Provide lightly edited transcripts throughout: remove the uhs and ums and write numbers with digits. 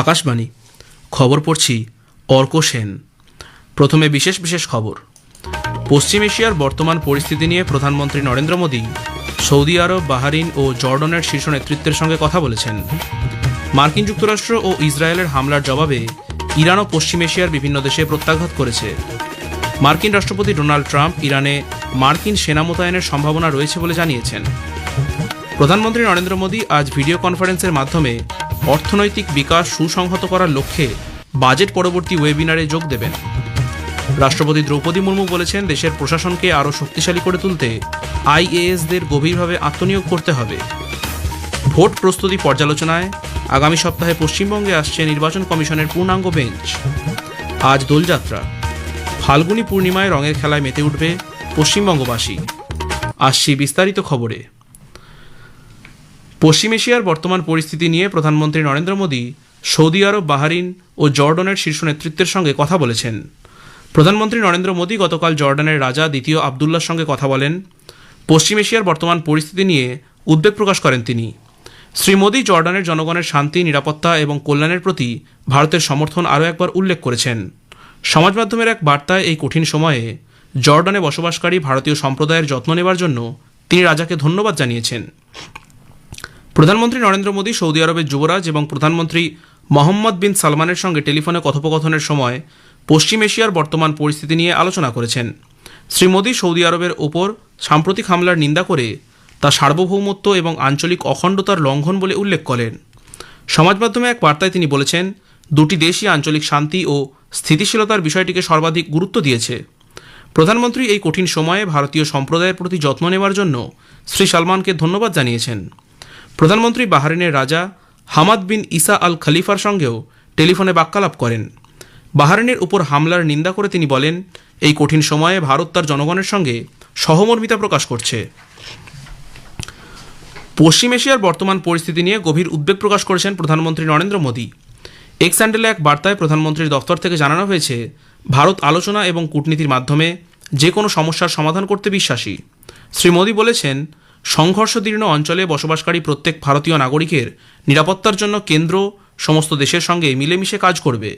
আকাশবাণী খবর পড়ছি অর্ক সেন। প্রথমে বিশেষ বিশেষ খবর। পশ্চিম এশিয়ার বর্তমান পরিস্থিতি নিয়ে প্রধানমন্ত্রী নরেন্দ্র মোদী সৌদি আরব, বাহরিন ও জর্ডনের শীর্ষ নেতৃত্বের সঙ্গে কথা বলেছেন। মার্কিন যুক্তরাষ্ট্র ও ইসরায়েলের হামলার জবাবে ইরান ও পশ্চিম এশিয়ার বিভিন্ন দেশে প্রত্যাঘাত করেছে। মার্কিন রাষ্ট্রপতি ডোনাল্ড ট্রাম্প ইরানে মার্কিন সেনা মোতায়েনের সম্ভাবনা রয়েছে বলে জানিয়েছেন। প্রধানমন্ত্রী নরেন্দ্র মোদী আজ ভিডিও কনফারেন্সের মাধ্যমে অর্থনৈতিক বিকাশ সুসংহত করার লক্ষ্যে বাজেট পরবর্তী ওয়েবিনারে যোগ দেবেন। রাষ্ট্রপতি দ্রৌপদী মুর্মু বলেছেন, দেশের প্রশাসনকে আরও শক্তিশালী করে তুলতে আইএএসদের গভীরভাবে আত্মনিয়োগ করতে হবে। ভোট প্রস্তুতি পর্যালোচনায় আগামী সপ্তাহে পশ্চিমবঙ্গে আসছে নির্বাচন কমিশনের পূর্ণাঙ্গ বেঞ্চ। আজ দোলযাত্রা, ফাল্গুনী পূর্ণিমায় রঙের খেলায় মেতে উঠবে পশ্চিমবঙ্গবাসী। আসছি বিস্তারিত খবরে। পশ্চিম এশিয়ার বর্তমান পরিস্থিতি নিয়ে প্রধানমন্ত্রী নরেন্দ্র মোদী সৌদি আরব, বাহরিন ও জর্ডনের শীর্ষ নেতৃত্বের সঙ্গে কথা বলেছেন। প্রধানমন্ত্রী নরেন্দ্র মোদী গতকাল জর্ডানের রাজা দ্বিতীয় আবদুল্লার সঙ্গে কথা বলেন। পশ্চিম এশিয়ার বর্তমান পরিস্থিতি নিয়ে উদ্বেগ প্রকাশ করেন তিনি। শ্রী মোদী জর্ডানের জনগণের শান্তি, নিরাপত্তা এবং কল্যাণের প্রতি ভারতের সমর্থন আরও একবার উল্লেখ করেছেন। সমাজ মাধ্যমের এক বার্তায় এই কঠিন সময়ে জর্ডানে বসবাসকারী ভারতীয় সম্প্রদায়ের যত্ন নেবার জন্য তিনি রাজাকে ধন্যবাদ জানিয়েছেন। প্রধানমন্ত্রী নরেন্দ্র মোদী সৌদি আরবের যুবরাজ এবং প্রধানমন্ত্রী মোহাম্মদ বিন সালমানের সঙ্গে টেলিফোনে কথোপকথনের সময় পশ্চিম এশিয়ার বর্তমান পরিস্থিতি নিয়ে আলোচনা করেছেন। শ্রী মোদী সৌদি আরবের ওপর সাম্প্রতিক হামলার নিন্দা করে তা সার্বভৌমত্ব এবং আঞ্চলিক অখণ্ডতার লঙ্ঘন বলে উল্লেখ করেন। সমাজ মাধ্যমে এক বার্তায় তিনি বলেছেন, দুটি দেশই আঞ্চলিক শান্তি ও স্থিতিশীলতার বিষয়টিকে সর্বাধিক গুরুত্ব দিয়েছে। প্রধানমন্ত্রী এই কঠিন সময়ে ভারতীয় সম্প্রদায়ের প্রতি যত্ন নেওয়ার জন্য শ্রী সালমানকে ধন্যবাদ জানিয়েছেন। প্রধানমন্ত্রী বাহরিনের রাজা হামাদ বিন ইসা আল খলিফার সঙ্গেও টেলিফোনে বাক্যালাপ করেন। বাহরিনের উপর হামলার নিন্দা করে তিনি বলেন, এই কঠিন সময়ে ভারত তার জনগণের সঙ্গে সহমর্মিতা প্রকাশ করছে। পশ্চিম এশিয়ার বর্তমান পরিস্থিতি নিয়ে গভীর উদ্বেগ প্রকাশ করেছেন প্রধানমন্ত্রী নরেন্দ্র মোদী। এক্স হ্যান্ডেলে এক বার্তায় প্রধানমন্ত্রীর দফতর থেকে জানানো হয়েছে, ভারত আলোচনা এবং কূটনীতির মাধ্যমে যে কোনো সমস্যার সমাধান করতে বিশ্বাসী। শ্রী মোদী বলেছেন, সংঘর্ষদীর্ণ অঞ্চলে বসবাসকারী প্রত্যেক ভারতীয় নাগরিকের নিরাপত্তার জন্য কেন্দ্র সমস্ত দেশের সঙ্গে মিলেমিশে কাজ করবে।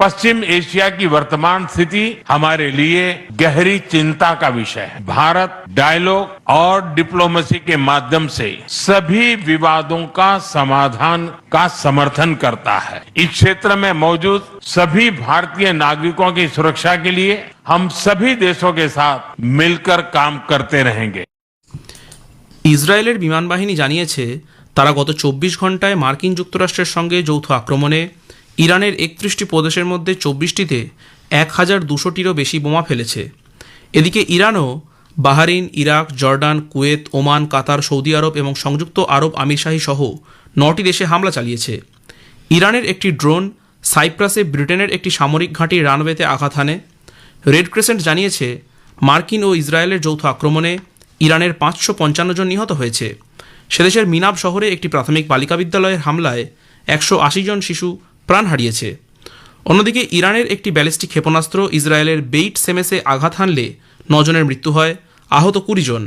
पश्चिम एशिया की वर्तमान स्थिति हमारे लिए गहरी चिंता का विषय है। भारत डायलॉग और डिप्लोमेसी के माध्यम से सभी विवादों का समाधान का समर्थन करता है। इस क्षेत्र में मौजूद सभी भारतीय नागरिकों की सुरक्षा के लिए हम सभी देशों के साथ मिलकर काम करते रहेंगे। ইসরায়েলের বিমান বাহিনী জানিয়েছে, তারা গত 24 ঘন্টায় মার্কিন যুক্তরাষ্ট্রের সঙ্গে যৌথ আক্রমণে ইরানের 31টি প্রদেশের মধ্যে 24টিতে 1200টিরও বেশি বোমা ফেলেছে। এদিকে ইরানও Bahrain, Iraq, Jordan, Kuwait, Oman, Qatar, Saudi Arab এবং সংযুক্ত আরব আমিরশাহী সহ 9টি দেশে হামলা চালিয়েছে। ইরানের একটি ড্রোন সাইপ্রাসে ব্রিটেনের একটি সামরিক ঘাঁটির রানওয়েতে আঘাত হানে। রেড ক্রিসেন্ট জানিয়েছে, মার্কিন ও ইসরায়েলের যৌথ আক্রমণে ইরানের 555 জন নিহত হয়েছে। সেদেশের মিনাব শহরে একটি প্রাথমিক বালিকা বিদ্যালয়ের হামলায় 180 জন শিশু প্রাণ হারিয়েছে। অন্যদিকে ইরানের একটি ব্যালিস্টিক ক্ষেপণাস্ত্র ইসরায়েলের বেইট সেমেসে আঘাত হানলে 9 জনের মৃত্যু হয়, আহত 20 জন।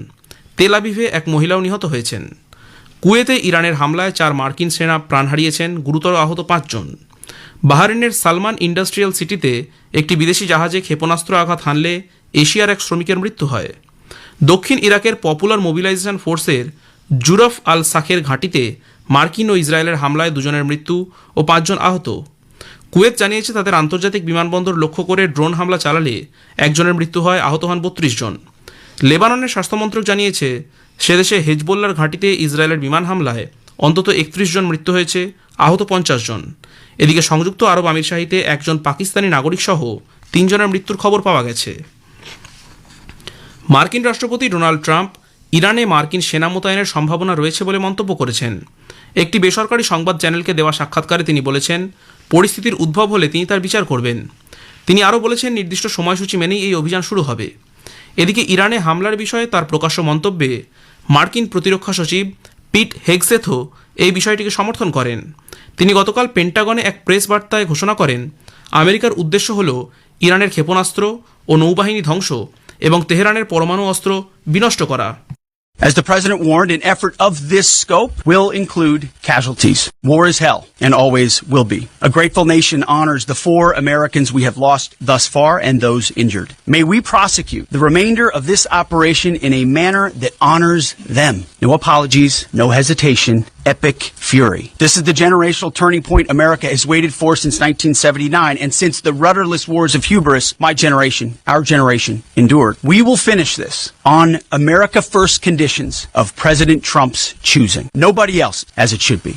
তেল আবিভে এক মহিলাও নিহত হয়েছেন। কুয়েতে ইরানের হামলায় 4 মার্কিন সেনা প্রাণ হারিয়েছেন, গুরুতর আহত 5 জন। বাহরিনের সালমান ইন্ডাস্ট্রিয়াল সিটিতে একটি বিদেশি জাহাজে ক্ষেপণাস্ত্র আঘাত হানলে এশিয়ার এক শ্রমিকের মৃত্যু হয়। দক্ষিণ ইরাকের পপুলার মোবিলাইজেশন ফোর্সের জুরফ আল সাখের ঘাঁটিতে মার্কিন ও ইসরায়েলের হামলায় 2 জনের মৃত্যু ও 5 জন আহত। কুয়েত জানিয়েছে, তাদের আন্তর্জাতিক বিমানবন্দর লক্ষ্য করে ড্রোন হামলা চালালে 1 জনের মৃত্যু হয়, আহত হন 32 জন। লেবাননের স্বাস্থ্যমন্ত্রক জানিয়েছে, সেদেশে হেজবোল্লার ঘাঁটিতে ইসরায়েলের বিমান হামলায় অন্তত 31 জন মৃত্যু হয়েছে, আহত 50 জন। এদিকে সংযুক্ত আরব আমিরশাহীতে একজন পাকিস্তানি নাগরিক সহ 3 জনের মৃত্যুর খবর পাওয়া গেছে। মার্কিন রাষ্ট্রপতি ডোনাল্ড ট্রাম্প ইরানে মার্কিন সেনা মোতায়েনের সম্ভাবনা রয়েছে বলে মন্তব্য করেছেন। একটি বেসরকারি সংবাদ চ্যানেলকে দেওয়া সাক্ষাৎকারে তিনি বলেছেন, পরিস্থিতির উদ্ভব হলে তিনি তার বিচার করবেন। তিনি আরও বলেছেন, নির্দিষ্ট সময়সূচি মেনেই এই অভিযান শুরু হবে। এদিকে ইরানে হামলার বিষয়ে তার প্রকাশ্য মন্তব্যে মার্কিন প্রতিরক্ষা সচিব পিট হেগসেথও এই বিষয়টিকে সমর্থন করেন। তিনি গতকাল পেন্টাগনে এক প্রেস বার্তায় ঘোষণা করেন, আমেরিকার উদ্দেশ্য হল ইরানের ক্ষেপণাস্ত্র ও নৌবাহিনী ধ্বংস এবং তেহরানের পরমাণু অস্ত্র বিনষ্ট করা। As the president warned, an effort of this scope will include casualties. War is hell and always will be. A grateful nation honors the 4 Americans we have lost thus far and those injured. May we prosecute the remainder of this operation in a manner that honors them. No apologies, no hesitation, epic fury. This is the generational turning point America has waited for since 1979 and since the rudderless wars of hubris my generation, our generation, endured. We will finish this on America First conditions of President Trump's choosing. Nobody else as it should be.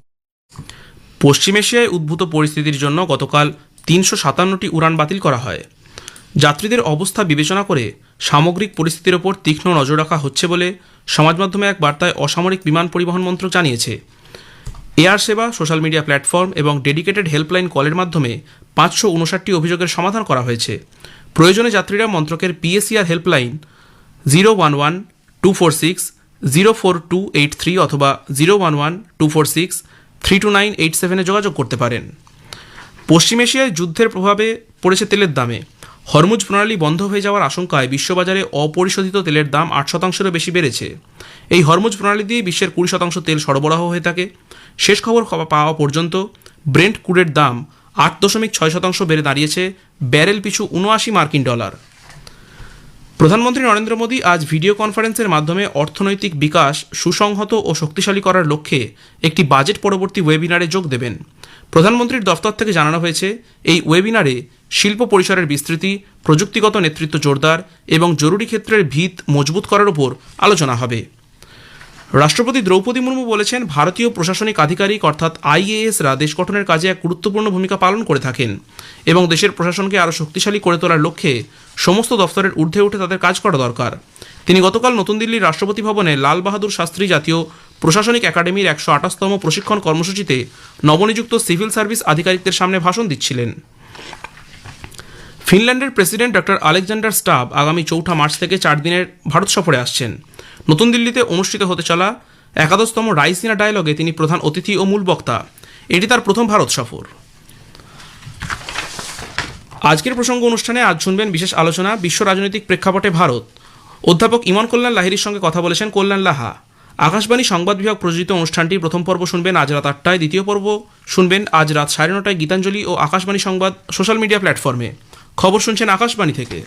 পশ্চিম এশিয়ায় উদ্ভূত পরিস্থিতির জন্য গতকাল 357টি উড়ান বাতিল করা হয়। যাত্রীদের অবস্থা বিবেচনা করে সামগ্রিক পরিস্থিতির ওপর তীক্ষ্ণ নজর রাখা হচ্ছে বলে সমাজমাধ্যমে এক বার্তায় অসামরিক বিমান পরিবহন মন্ত্রক জানিয়েছে। এয়ার সেবা, সোশ্যাল মিডিয়া প্ল্যাটফর্ম এবং ডেডিকেটেড হেল্পলাইন কলের মাধ্যমে 559টি অভিযোগের সমাধান করা হয়েছে। প্রয়োজনে যাত্রীরা মন্ত্রকের পিএসিআর হেল্পলাইন 011-246-04283 অথবা 011-246-32987 যোগাযোগ করতে পারেন। পশ্চিম এশিয়ায় যুদ্ধের প্রভাবে পড়েছে তেলের দামে। হরমুজ প্রণালী বন্ধ হয়ে যাওয়ার আশঙ্কায় বিশ্ববাজারে অপরিশোধিত তেলের দাম 8%-এরও বেশি বেড়েছে। এই হরমুজ প্রণালী দিয়ে বিশ্বের 20% তেল সরবরাহ হয়ে থাকে। শেষ খবর পাওয়া পর্যন্ত ব্রেন্ট ক্রুডের দাম 8.6% বেড়ে দাঁড়িয়েছে ব্যারেল পিছু 79 মার্কিন ডলার। প্রধানমন্ত্রী নরেন্দ্র মোদী আজ ভিডিও কনফারেন্সের মাধ্যমে অর্থনৈতিক বিকাশ সুসংহত ও শক্তিশালী করার লক্ষ্যে একটি বাজেট পরবর্তী ওয়েবিনারে যোগ দেবেন। প্রধানমন্ত্রীর দফতর থেকে জানানো হয়েছে, এই ওয়েবিনারে শিল্প পরিসরের বিস্তৃতি, প্রযুক্তিগত নেতৃত্ব জোরদার এবং জরুরি ক্ষেত্রের ভিত মজবুত করার উপর আলোচনা হবে। রাষ্ট্রপতি দ্রৌপদী মুর্মু বলেছেন, ভারতীয় প্রশাসনিক আধিকারিক অর্থাৎ আইএএসরা দেশ গঠনের কাজে এক গুরুত্বপূর্ণ ভূমিকা পালন করে থাকেন এবং দেশের প্রশাসনকে আরও শক্তিশালী করে তোলার লক্ষ্যে সমস্ত দফতরের ঊর্ধ্বে উঠে তাদের কাজ করা দরকার। তিনি গতকাল নতুন দিল্লির রাষ্ট্রপতি ভবনে লাল বাহাদুর শাস্ত্রী জাতীয় প্রশাসনিক একাডেমির 128তম প্রশিক্ষণ কর্মসূচিতে নবনিযুক্ত সিভিল সার্ভিস আধিকারিকদের সামনে ভাষণ দিচ্ছিলেন। ফিনল্যান্ডের প্রেসিডেন্ট ডক্টর আলেকজান্ডার স্টাব আগামী 4 মার্চ থেকে 4 দিনের ভারত সফরে আসছেন। নতুন দিল্লিতে অনুষ্ঠিত হতে চলা 11তম রাইসিনা ডায়ালগে তিনি প্রধান অতিথি ও মূল বক্তা। এটি তার প্রথম ভারত সফর। আজকের প্রসঙ্গ অনুষ্ঠানে আজ শুনবেন বিশেষ আলোচনা, বিশ্ব রাজনৈতিক প্রেক্ষাপটে ভারত। অধ্যাপক ইমন কল্যাণ লাহিড়ীর সঙ্গে কথা বলেছেন কল্যাণ লাহা। আকাশবাণী সংবাদ বিভাগ প্রযোজিত অনুষ্ঠানটির প্রথম পর্ব শুনবেন আজ রাত 8টায়, দ্বিতীয় পর্ব শুনবেন আজ রাত 9:30টায় গীতাঞ্জলি ও আকাশবাণী সংবাদ সোশ্যাল মিডিয়া প্ল্যাটফর্মে। খবর শুনছেন আকাশবাণী থেকে।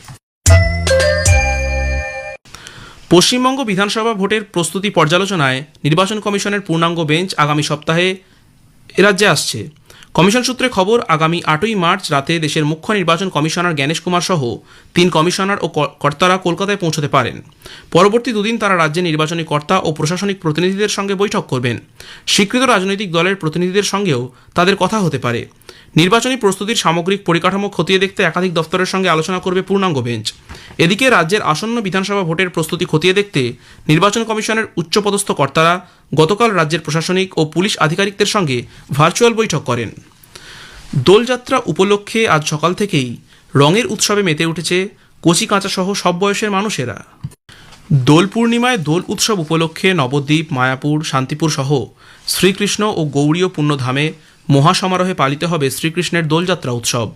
পশ্চিমবঙ্গ বিধানসভা ভোটের প্রস্তুতি পর্যালোচনায় নির্বাচন কমিশনের পূর্ণাঙ্গ বেঞ্চ আগামী সপ্তাহে রাজ্যে আসছে। কমিশন সূত্রে খবর, আগামী 8ই মার্চ রাতে দেশের মুখ্য নির্বাচন কমিশনার জ্ঞানেশ কুমার সহ 3 কমিশনার ও কর্তারা কলকাতায় পৌঁছতে পারেন। পরবর্তী 2 দিন তারা রাজ্যে নির্বাচনী কর্তা ও প্রশাসনিক প্রতিনিধিদের সঙ্গে বৈঠক করবেন। স্বীকৃত রাজনৈতিক দলের প্রতিনিধিদের সঙ্গেও তাদের কথা হতে পারে। নির্বাচনী প্রস্তুতির সামগ্রিক পরিকাঠামো খতিয়ে দেখতে একাধিক দফতরের সঙ্গে আলোচনা করবে পূর্ণাঙ্গ বেঞ্চ। এদিকে রাজ্যের আসন্ন বিধানসভা ভোটের প্রস্তুতি খতিয়ে দেখতে নির্বাচন কমিশনের উচ্চপদস্থ কর্তারা গতকাল রাজ্যের প্রশাসনিক ও পুলিশ আধিকারিকদের সঙ্গে ভার্চুয়াল বৈঠক করেন। দোলযাত্রা উপলক্ষে আজ সকাল থেকেই রঙের উৎসবে মেতে উঠেছে কচি কাঁচা সহ সব বয়সের মানুষেরা। দোল পূর্ণিমায় দোল উৎসব উপলক্ষে নবদ্বীপ, মায়াপুর, শান্তিপুর সহ শ্রীকৃষ্ণ ও গৌড়ীয় পুণ্যধামে মহাসমারোহে পালিত হবে শ্রীকৃষ্ণের দোলযাত্রা উৎসব।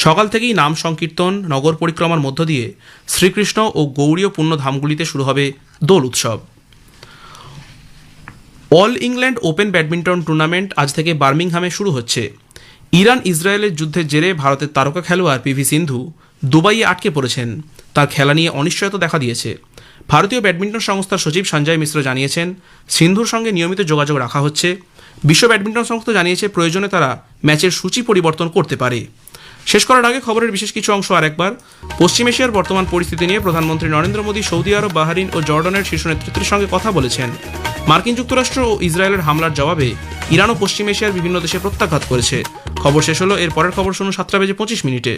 সকাল থেকেই নাম সংকীর্তন, নগর পরিক্রমার মধ্য দিয়ে শ্রীকৃষ্ণ ও গৌড়ীয় পুণ্যধামগুলিতে শুরু হবে দোল উৎসব। All England open badminton tournament আজ থেকে বার্মিংহামে শুরু হচ্ছে। ইরান ইসরায়েলের যুদ্ধের জেরে ভারতের তারকা খেলোয়াড় পিভি সিন্ধু দুবাইয়ে আটকে পড়েছেন। তার খেলা নিয়ে অনিশ্চয়তা দেখা দিয়েছে। ভারতীয় ব্যাডমিন্টন সংস্থার সচিব সঞ্জয় মিশ্র জানিয়েছেন, সিন্ধুর সঙ্গে নিয়মিত যোগাযোগ রাখা হচ্ছে। বিশ্ব ব্যাডমিন্টন সংস্থা জানিয়েছে, প্রয়োজনে তারা ম্যাচের সূচি পরিবর্তন করতে পারে। শেষ করার আগে খবরের বিশেষ কিছু অংশ আরেকবার। পশ্চিম এশিয়ার বর্তমান পরিস্থিতি নিয়ে প্রধানমন্ত্রী নরেন্দ্র মোদী সৌদি আরব, বাহরিন ও জর্ডানের শীর্ষ নেতৃত্বের সঙ্গে কথা বলেছেন। মার্কিন যুক্তরাষ্ট্র ও ইসরায়েলের হামলার জবাবে ইরান ও পশ্চিম এশিয়ার বিভিন্ন দেশে প্রত্যাঘাত করেছে। খবর শেষ হলো। এর পরের খবর শুনুন 7:25 মিনিটে।